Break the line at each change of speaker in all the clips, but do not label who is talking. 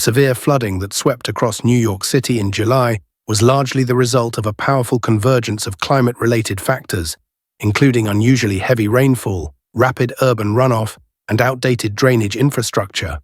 severe flooding that swept across New York City in July was largely the result of a powerful convergence of climate-related factors, including unusually heavy rainfall, rapid urban runoff, and outdated drainage infrastructure.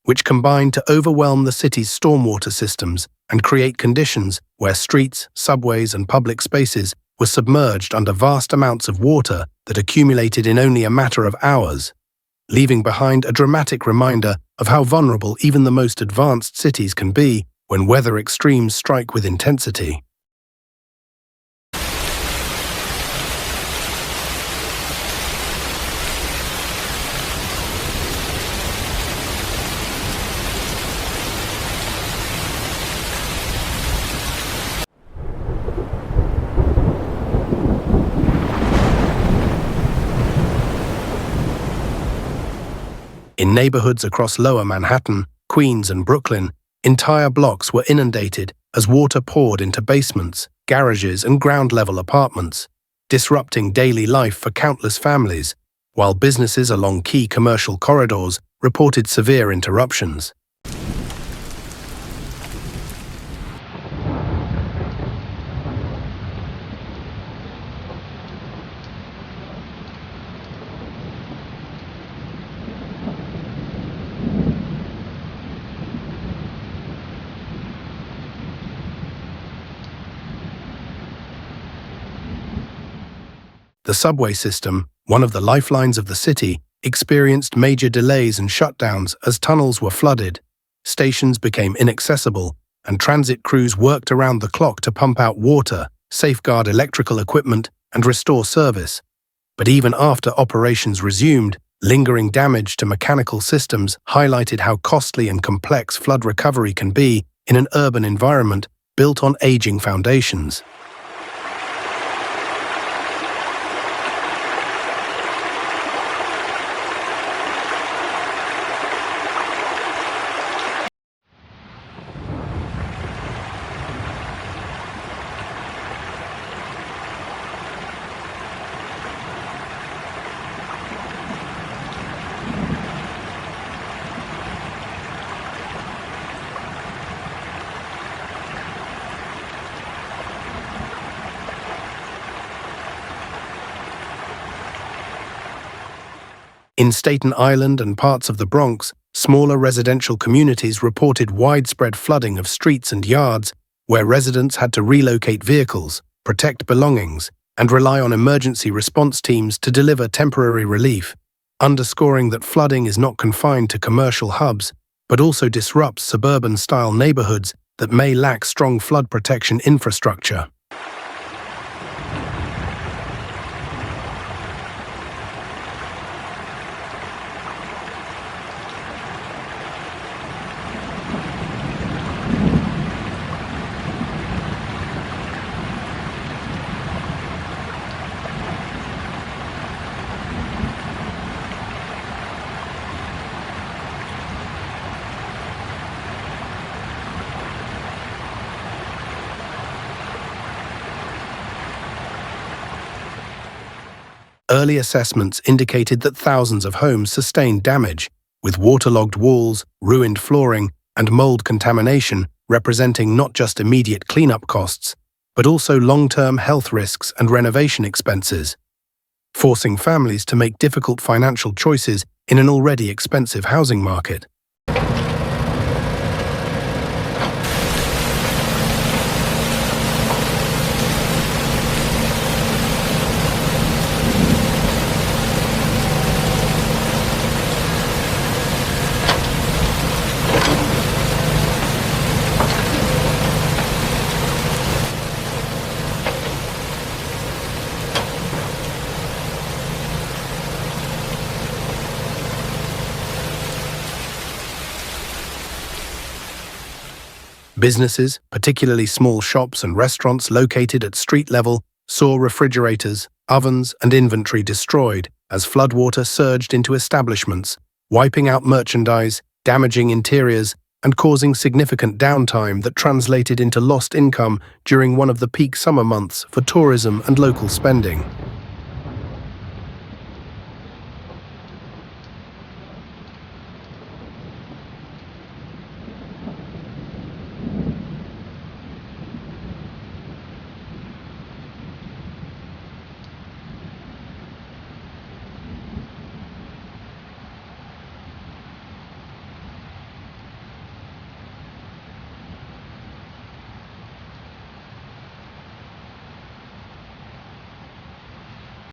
Which combined to overwhelm the city's stormwater systems and create conditions where streets, subways, and public spaces were submerged under vast amounts of water that accumulated in only a matter of hours, leaving behind a dramatic reminder of how vulnerable even the most advanced cities can be when weather extremes strike with intensity. In neighborhoods across Lower Manhattan, Queens, and Brooklyn, entire blocks were inundated as water poured into basements, garages, and ground-level apartments, disrupting daily life for countless families, while businesses along key commercial corridors reported severe interruptions. The subway system, one of the lifelines of the city, experienced major delays and shutdowns as tunnels were flooded, stations became inaccessible, and transit crews worked around the clock to pump out water, safeguard electrical equipment, and restore service. But even after operations resumed, lingering damage to mechanical systems highlighted how costly and complex flood recovery can be in an urban environment built on aging foundations. In Staten Island and parts of the Bronx, smaller residential communities reported widespread flooding of streets and yards, where residents had to relocate vehicles, protect belongings, and rely on emergency response teams to deliver temporary relief, underscoring that flooding is not confined to commercial hubs, but also disrupts suburban-style neighborhoods that may lack strong flood protection infrastructure. Early assessments indicated that thousands of homes sustained damage, with waterlogged walls, ruined flooring, and mold contamination representing not just immediate cleanup costs, but also long-term health risks and renovation expenses, forcing families to make difficult financial choices in an already expensive housing market. Businesses, particularly small shops and restaurants located at street level, saw refrigerators, ovens, and inventory destroyed as floodwater surged into establishments, wiping out merchandise, damaging interiors, and causing significant downtime that translated into lost income during one of the peak summer months for tourism and local spending.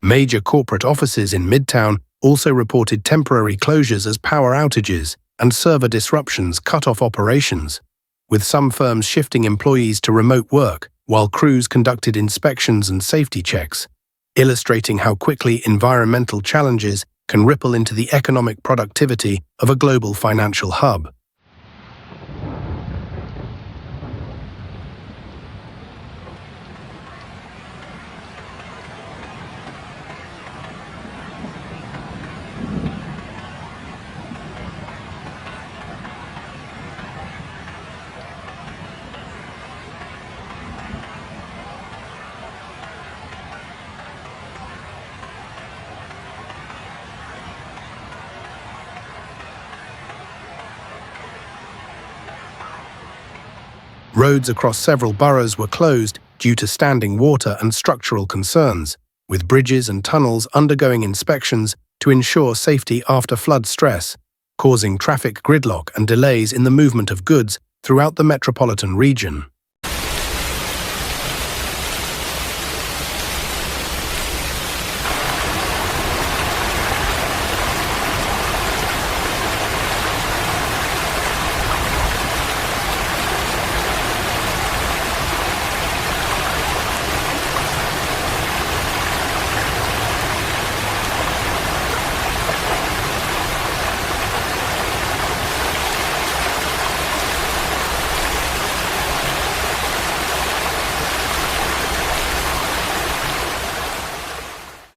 Major corporate offices in Midtown also reported temporary closures as power outages and server disruptions cut off operations, with some firms shifting employees to remote work while crews conducted inspections and safety checks, illustrating how quickly environmental challenges can ripple into the economic productivity of a global financial hub. Roads across several boroughs were closed due to standing water and structural concerns, with bridges and tunnels undergoing inspections to ensure safety after flood stress, causing traffic gridlock and delays in the movement of goods throughout the metropolitan region.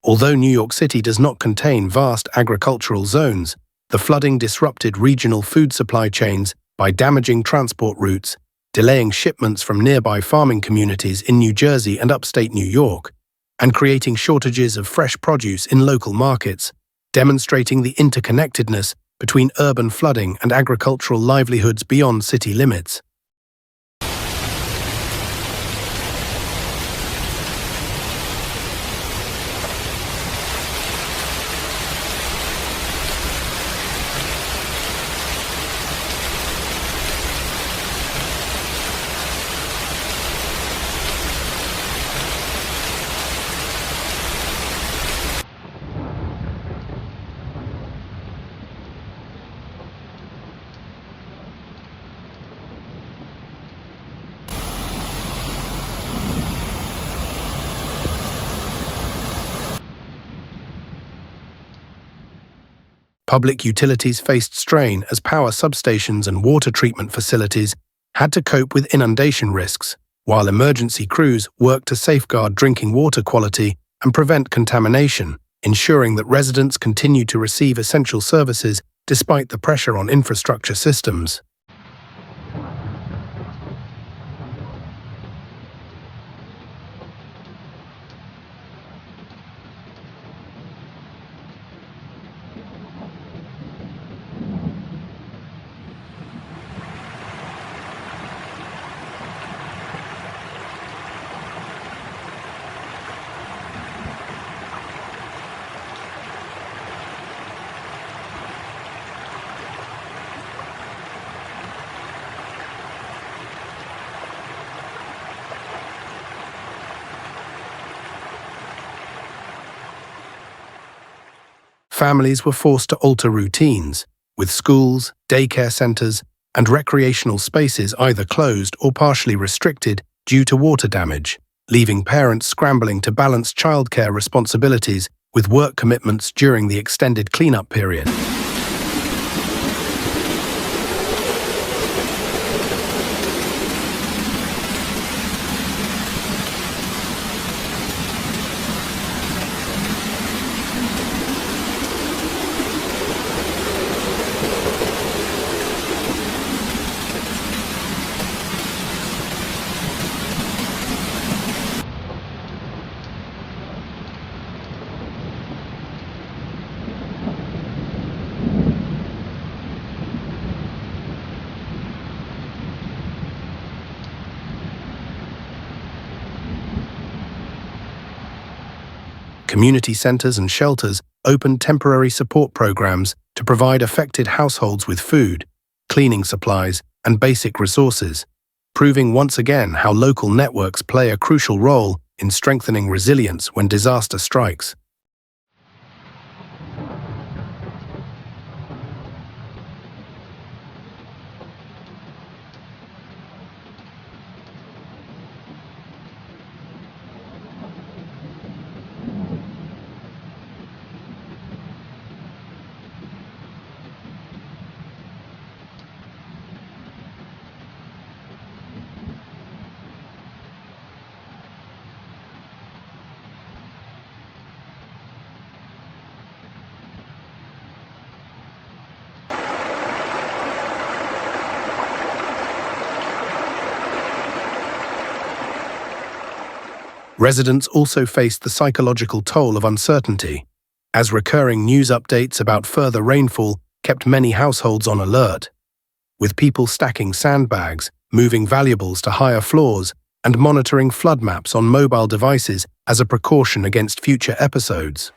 Although New York City does not contain vast agricultural zones, the flooding disrupted regional food supply chains by damaging transport routes, delaying shipments from nearby farming communities in New Jersey and upstate New York, and creating shortages of fresh produce in local markets, demonstrating the interconnectedness between urban flooding and agricultural livelihoods beyond city limits. Public utilities faced strain as power substations and water treatment facilities had to cope with inundation risks, while emergency crews worked to safeguard drinking water quality and prevent contamination, ensuring that residents continued to receive essential services despite the pressure on infrastructure systems. Families were forced to alter routines, with schools, daycare centers, and recreational spaces either closed or partially restricted due to water damage, leaving parents scrambling to balance childcare responsibilities with work commitments during the extended cleanup period. Community centers and shelters opened temporary support programs to provide affected households with food, cleaning supplies, and basic resources, proving once again how local networks play a crucial role in strengthening resilience when disaster strikes. Residents also faced the psychological toll of uncertainty, as recurring news updates about further rainfall kept many households on alert, with people stacking sandbags, moving valuables to higher floors, and monitoring flood maps on mobile devices as a precaution against future episodes.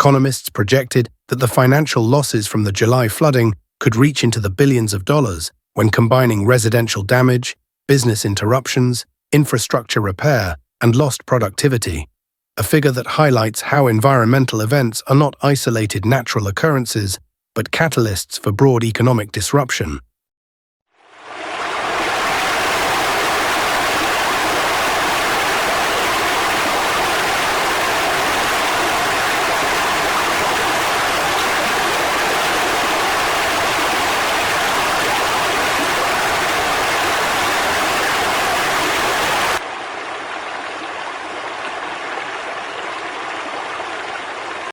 Economists projected that the financial losses from the July flooding could reach into the billions of dollars when combining residential damage, business interruptions, infrastructure repair, and lost productivity, a figure that highlights how environmental events are not isolated natural occurrences, but catalysts for broad economic disruption.